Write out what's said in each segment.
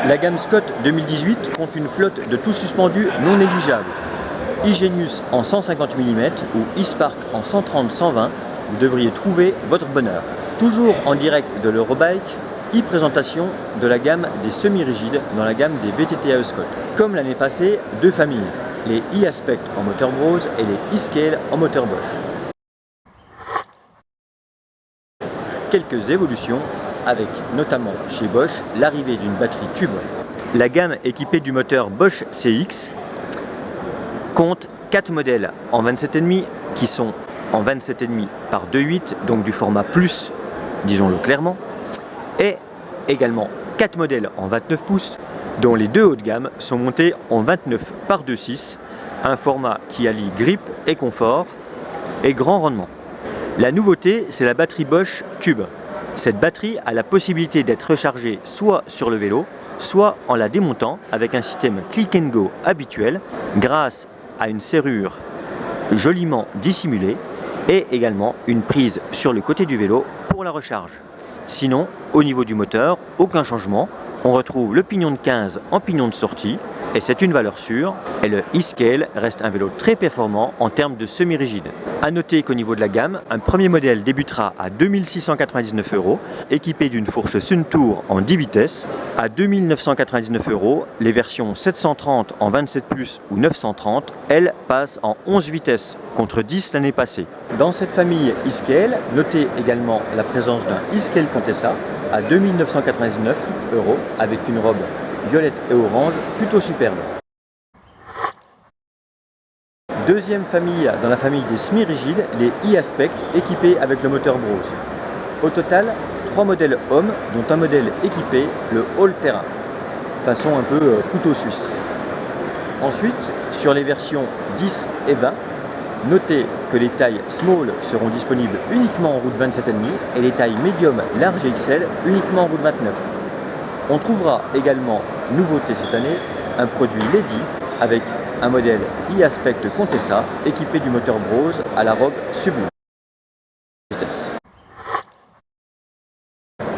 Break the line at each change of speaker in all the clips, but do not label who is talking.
La gamme Scott 2018 compte une flotte de tout suspendus non négligeable. Igenius en 150 mm ou E-Spark en 130-120, vous devriez trouver votre bonheur. Toujours en direct de l'Eurobike, e-présentation de la gamme des semi-rigides dans la gamme des VTT Scott. Comme l'année passée, deux familles, les e-Aspect en moteur Brose et les e-Scale en moteur Bosch. Quelques évolutions avec notamment chez Bosch l'arrivée d'une batterie tube. La gamme équipée du moteur Bosch CX compte 4 modèles en 27,5 qui sont en 27,5 par 2,8, donc du format plus, disons-le clairement, et également 4 modèles en 29 pouces dont les deux hauts de gamme sont montés en 29 par 2,6, un format qui allie grip et confort et grand rendement. La nouveauté, c'est la batterie Bosch Tube. Cette batterie a la possibilité d'être rechargée soit sur le vélo, soit en la démontant avec un système click and go habituel grâce à une serrure joliment dissimulée et également une prise sur le côté du vélo pour la recharge. Sinon, au niveau du moteur, aucun changement. On retrouve le pignon de 15 en pignon de sortie et c'est une valeur sûre. Et le e-Scale reste un vélo très performant en termes de semi-rigide. A noter qu'au niveau de la gamme, un premier modèle débutera à 2 699 €, équipé d'une fourche Suntour en 10 vitesses. À 2 999 €, les versions 730 en 27 plus ou 930, elles passent en 11 vitesses contre 10 l'année passée. Dans cette famille e-Scale, notez également la présence d'un e-Scale Contessa à 2 999 € avec une robe violette et orange plutôt superbe. Deuxième famille dans la famille des semi-rigides, les e-Aspect équipés avec le moteur Brose. Au total, 3 modèles hommes, dont un modèle équipé, le all-terrain, façon un peu couteau suisse. Ensuite, sur les versions 10 et 20, notez que les tailles small seront disponibles uniquement en route 27,5 et les tailles medium, large et XL uniquement en route 29. On trouvera également, nouveauté cette année, un produit Lady avec un modèle e-Aspect Contessa équipé du moteur Brose à la robe sublime.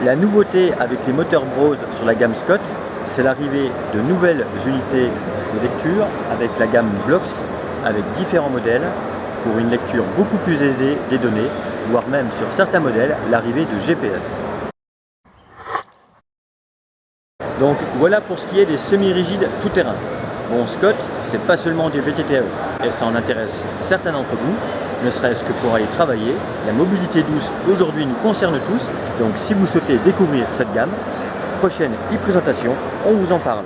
La nouveauté avec les moteurs Brose sur la gamme Scott, c'est l'arrivée de nouvelles unités de lecture avec la gamme Blocks avec différents modèles pour une lecture beaucoup plus aisée des données, voire même sur certains modèles l'arrivée de GPS. Donc voilà pour ce qui est des semi-rigides tout-terrain. Bon, Scott, c'est pas seulement des VTT et ça en intéresse certains d'entre vous, ne serait-ce que pour aller travailler. La mobilité douce aujourd'hui nous concerne tous, donc si vous souhaitez découvrir cette gamme, prochaine e-présentation, on vous en parle.